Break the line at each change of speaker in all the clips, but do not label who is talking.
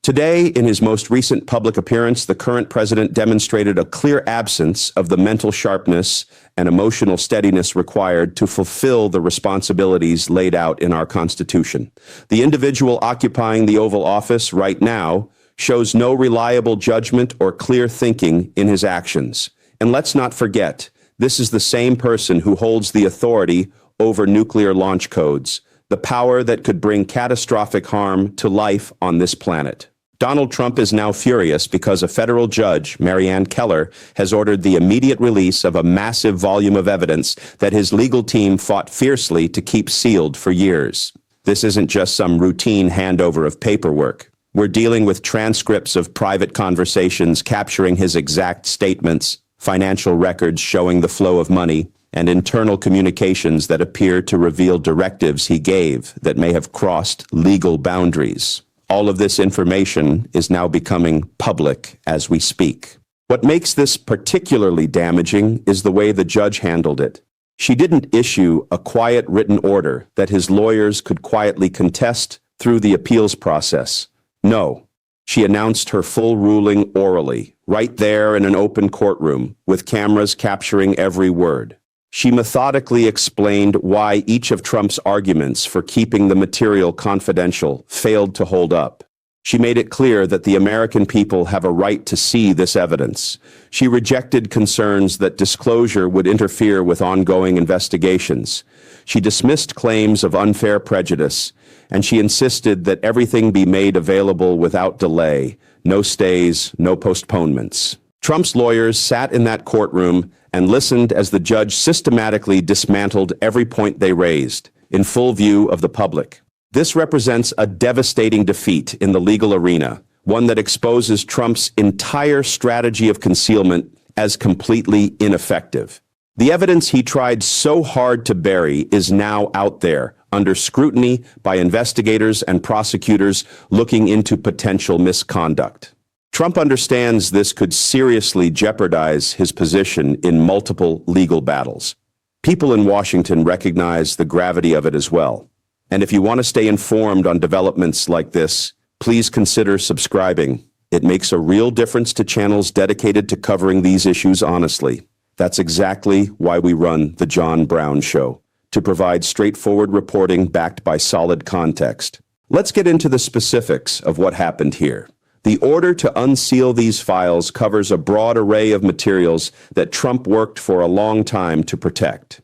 Today, in his most recent public appearance, the current president demonstrated a clear absence of the mental sharpness and emotional steadiness required to fulfill the responsibilities laid out in our Constitution. The individual occupying the Oval Office right now shows no reliable judgment or clear thinking in his actions. And let's not forget, this is the same person who holds the authority over nuclear launch codes, the power that could bring catastrophic harm to life on this planet. Donald Trump is now furious because a federal judge, Marianne Keller, has ordered the immediate release of a massive volume of evidence that his legal team fought fiercely to keep sealed for years. This isn't just some routine handover of paperwork. We're dealing with transcripts of private conversations capturing his exact statements, financial records showing the flow of money, and internal communications that appear to reveal directives he gave that may have crossed legal boundaries. All of this information is now becoming public as we speak. What makes this particularly damaging is the way the judge handled it. She didn't issue a quiet written order that his lawyers could quietly contest through the appeals process. No, she announced her full ruling orally, right there in an open courtroom, with cameras capturing every word. She methodically explained why each of Trump's arguments for keeping the material confidential failed to hold up. She made it clear that the American people have a right to see this evidence. She rejected concerns that disclosure would interfere with ongoing investigations. She dismissed claims of unfair prejudice, and she insisted that everything be made available without delay, no stays, no postponements. Trump's lawyers sat in that courtroom and listened as the judge systematically dismantled every point they raised, in full view of the public. This represents a devastating defeat in the legal arena, one that exposes Trump's entire strategy of concealment as completely ineffective. The evidence he tried so hard to bury is now out there, under scrutiny by investigators and prosecutors looking into potential misconduct. Trump understands this could seriously jeopardize his position in multiple legal battles. People in Washington recognize the gravity of it as well. And if you want to stay informed on developments like this, please consider subscribing. It makes a real difference to channels dedicated to covering these issues honestly. That's exactly why we run The John Brown Show, to provide straightforward reporting backed by solid context. Let's get into the specifics of what happened here. The order to unseal these files covers a broad array of materials that Trump worked for a long time to protect.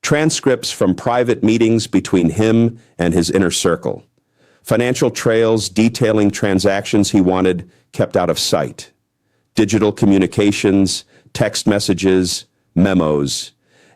Transcripts from private meetings between him and his inner circle. Financial trails detailing transactions he wanted kept out of sight. Digital communications, text messages, memos.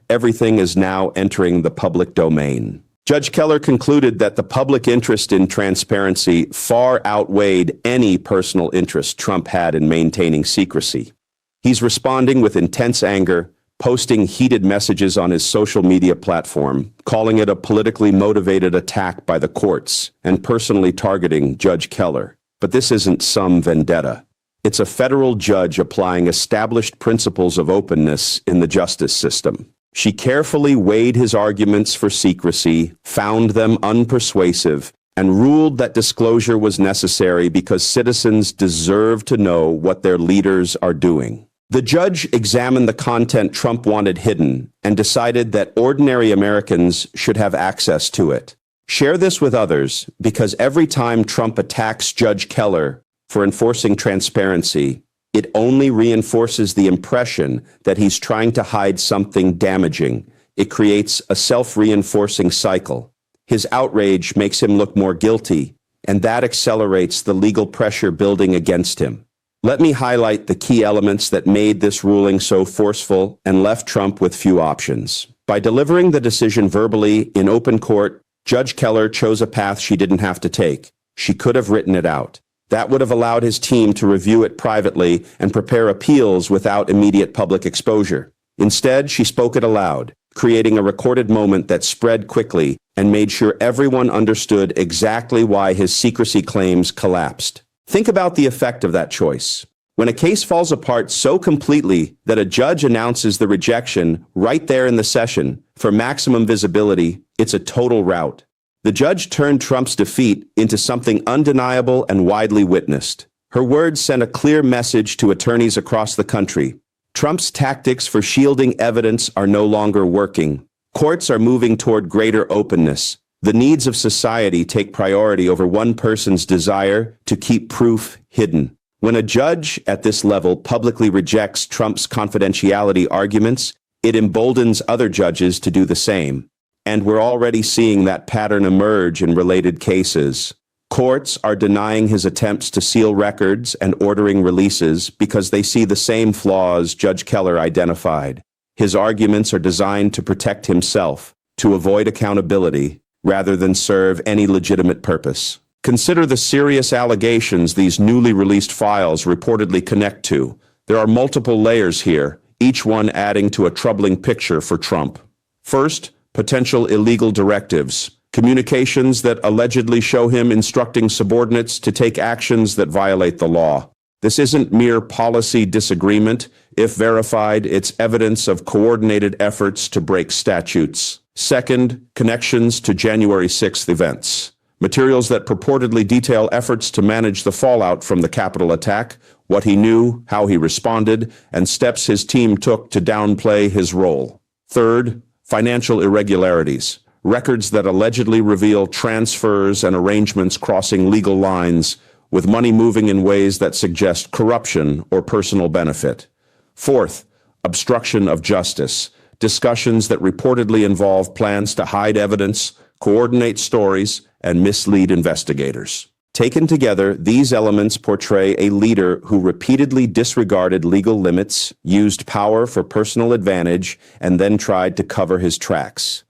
Everything is now entering the public domain. Judge Keller concluded that the public interest in transparency far outweighed any personal interest Trump had in maintaining secrecy. He's responding with intense anger, posting heated messages on his social media platform, calling it a politically motivated attack by the courts, and personally targeting Judge Keller. But this isn't some vendetta. It's a federal judge applying established principles of openness in the justice system. She carefully weighed his arguments for secrecy, found them unpersuasive, and ruled that disclosure was necessary because citizens deserve to know what their leaders are doing. The judge examined the content Trump wanted hidden and decided that ordinary Americans should have access to it. Share this with others, because every time Trump attacks Judge Keller for enforcing transparency, it only reinforces the impression that he's trying to hide something damaging. It creates a self-reinforcing cycle. His outrage makes him look more guilty, and that accelerates the legal pressure building against him. Let me highlight the key elements that made this ruling so forceful and left Trump with few options. By delivering the decision verbally in open court, Judge Keller chose a path she didn't have to take. She could have written it out. That would have allowed his team to review it privately and prepare appeals without immediate public exposure. Instead, she spoke it aloud, creating a recorded moment that spread quickly and made sure everyone understood exactly why his secrecy claims collapsed. Think about the effect of that choice. When a case falls apart so completely that a judge announces the rejection right there in the session for maximum visibility, it's a total rout. The judge turned Trump's defeat into something undeniable and widely witnessed. Her words sent a clear message to attorneys across the country. Trump's tactics for shielding evidence are no longer working. Courts are moving toward greater openness. The needs of society take priority over one person's desire to keep proof hidden. When a judge at this level publicly rejects Trump's confidentiality arguments, it emboldens other judges to do the same. And we're already seeing that pattern emerge in related cases. Courts are denying his attempts to seal records and ordering releases because they see the same flaws Judge Keller identified. His arguments are designed to protect himself, to avoid accountability, rather than serve any legitimate purpose. Consider the serious allegations these newly released files reportedly connect to. There are multiple layers here, each one adding to a troubling picture for Trump. First, potential illegal directives, communications that allegedly show him instructing subordinates to take actions that violate the law. This isn't mere policy disagreement. If verified, it's evidence of coordinated efforts to break statutes. Second, connections to January 6th events. Materials that purportedly detail efforts to manage the fallout from the Capitol attack, what he knew, how he responded, and steps his team took to downplay his role. Third, financial irregularities. Records that allegedly reveal transfers and arrangements crossing legal lines, with money moving in ways that suggest corruption or personal benefit. Fourth, obstruction of justice. Discussions that reportedly involve plans to hide evidence, coordinate stories, and mislead investigators. Taken together, these elements portray a leader who repeatedly disregarded legal limits, used power for personal advantage, and then tried to cover his tracks.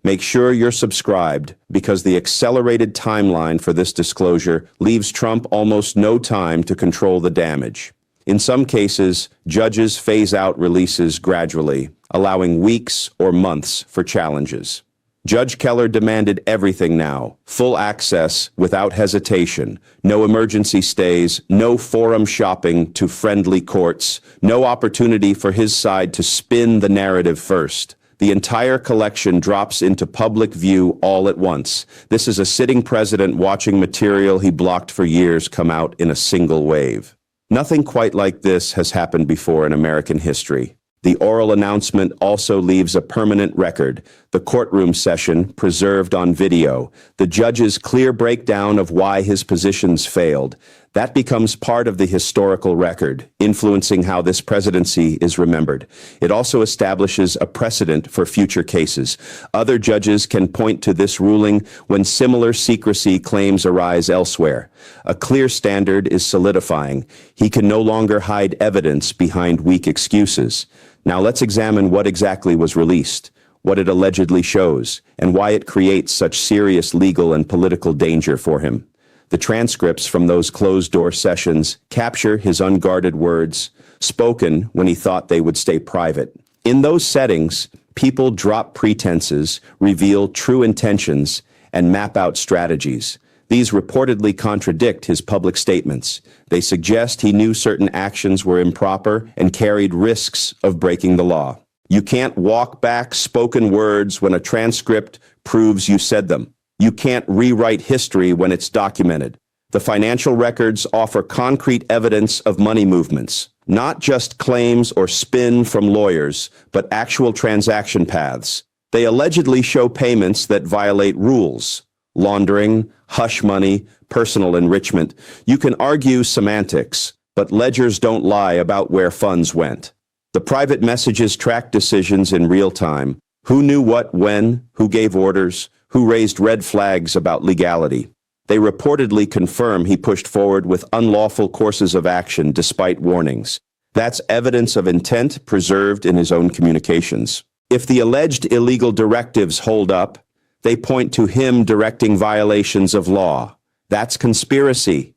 Make sure you're subscribed, because the accelerated timeline for this disclosure leaves Trump almost no time to control the damage. In some cases, judges phase out releases gradually, allowing weeks or months for challenges. Judge Keller demanded everything now, full access without hesitation, no emergency stays, no forum shopping to friendly courts, no opportunity for his side to spin the narrative first. The entire collection drops into public view all at once. This is a sitting president watching material he blocked for years come out in a single wave. Nothing quite like this has happened before in American history. The oral announcement also leaves a permanent record, the courtroom session preserved on video, the judge's clear breakdown of why his positions failed. That becomes part of the historical record, influencing how this presidency is remembered. It also establishes a precedent for future cases. Other judges can point to this ruling when similar secrecy claims arise elsewhere. A clear standard is solidifying. He can no longer hide evidence behind weak excuses. Now let's examine what exactly was released, what it allegedly shows, and why it creates such serious legal and political danger for him. The transcripts from those closed-door sessions capture his unguarded words, spoken when he thought they would stay private. In those settings, people drop pretenses, reveal true intentions, and map out strategies. These reportedly contradict his public statements. They suggest he knew certain actions were improper and carried risks of breaking the law. You can't walk back spoken words when a transcript proves you said them. You can't rewrite history when it's documented. The financial records offer concrete evidence of money movements, not just claims or spin from lawyers, but actual transaction paths. They allegedly show payments that violate rules. Laundering, hush money, personal enrichment. You can argue semantics, but ledgers don't lie about where funds went. The private messages track decisions in real time. Who knew what when, who gave orders, who raised red flags about legality. They reportedly confirm he pushed forward with unlawful courses of action despite warnings. That's evidence of intent preserved in his own communications. If the alleged illegal directives hold up, they point to him directing violations of law. That's conspiracy.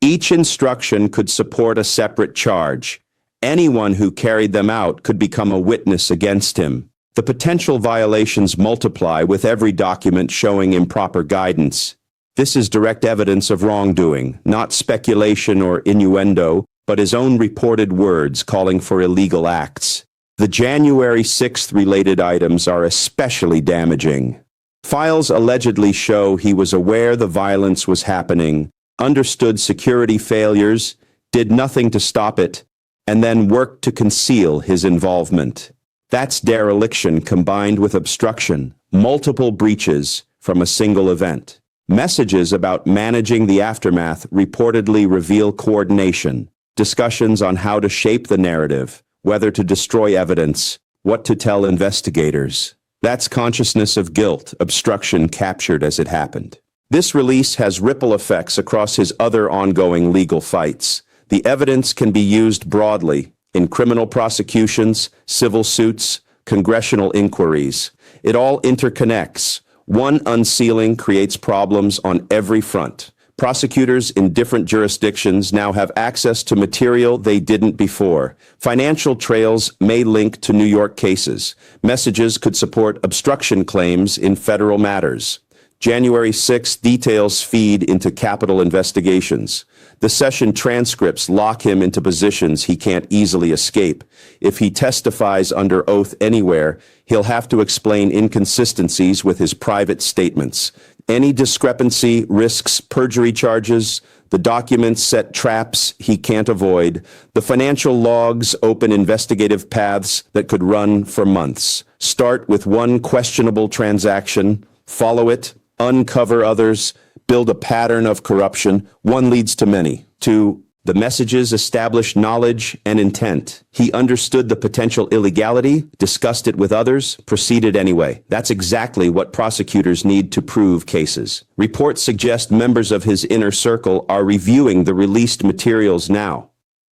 Each instruction could support a separate charge. Anyone who carried them out could become a witness against him. The potential violations multiply with every document showing improper guidance. This is direct evidence of wrongdoing, not speculation or innuendo, but his own reported words calling for illegal acts. The January 6th related items are especially damaging. Files allegedly show he was aware the violence was happening, understood security failures, did nothing to stop it, and then worked to conceal his involvement. That's dereliction combined with obstruction, multiple breaches from a single event. Messages about managing the aftermath reportedly reveal coordination, discussions on how to shape the narrative, whether to destroy evidence, what to tell investigators. That's consciousness of guilt, obstruction captured as it happened. This release has ripple effects across his other ongoing legal fights. The evidence can be used broadly in criminal prosecutions, civil suits, congressional inquiries. It all interconnects. One unsealing creates problems on every front. Prosecutors in different jurisdictions now have access to material they didn't before. Financial trails may link to New York cases. Messages could support obstruction claims in federal matters. January 6 details feed into capital investigations. The session transcripts lock him into positions he can't easily escape. If he testifies under oath anywhere, he'll have to explain inconsistencies with his private statements. Any discrepancy risks perjury charges. The documents set traps he can't avoid. The financial logs open investigative paths that could run for months. Start with one questionable transaction, follow it, uncover others, build a pattern of corruption. One leads to many. 2. The messages establish knowledge and intent. He understood the potential illegality, discussed it with others, proceeded anyway. That's exactly what prosecutors need to prove cases. Reports suggest members of his inner circle are reviewing the released materials now.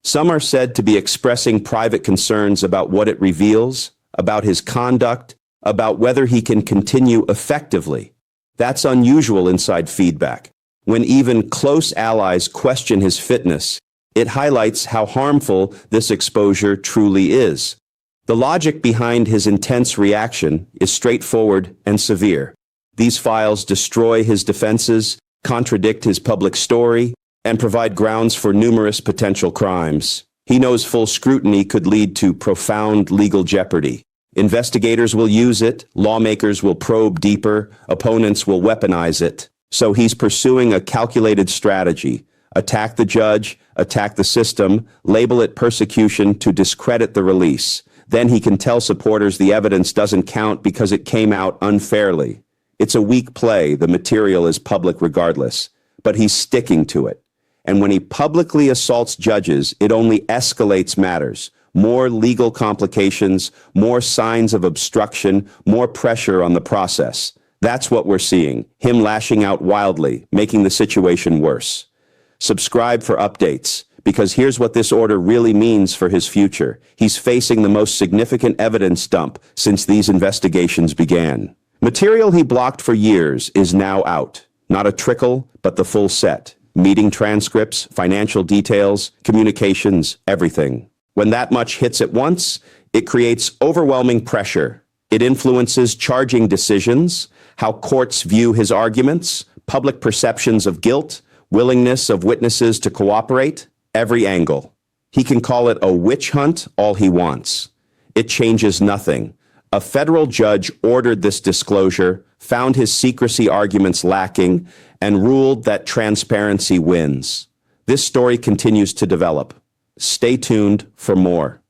Some are said to be expressing private concerns about what it reveals, about his conduct, about whether he can continue effectively. That's unusual inside feedback. When even close allies question his fitness, it highlights how harmful this exposure truly is. The logic behind his intense reaction is straightforward and severe. These files destroy his defenses, contradict his public story, and provide grounds for numerous potential crimes. He knows full scrutiny could lead to profound legal jeopardy. Investigators will use it, lawmakers will probe deeper, opponents will weaponize it. So he's pursuing a calculated strategy. Attack the judge, attack the system, label it persecution to discredit the release. Then he can tell supporters the evidence doesn't count because it came out unfairly. It's a weak play, the material is public regardless, but he's sticking to it. And when he publicly assaults judges, it only escalates matters. More legal complications, more signs of obstruction, more pressure on the process. That's what we're seeing, him lashing out wildly, making the situation worse. Subscribe for updates, because here's what this order really means for his future. He's facing the most significant evidence dump since these investigations began. Material he blocked for years is now out. Not a trickle, but the full set. Meeting transcripts, financial details, communications, everything. When that much hits at once, it creates overwhelming pressure. It influences charging decisions, how courts view his arguments, public perceptions of guilt, willingness of witnesses to cooperate, every angle. He can call it a witch hunt all he wants. It changes nothing. A federal judge ordered this disclosure, found his secrecy arguments lacking, and ruled that transparency wins. This story continues to develop. Stay tuned for more.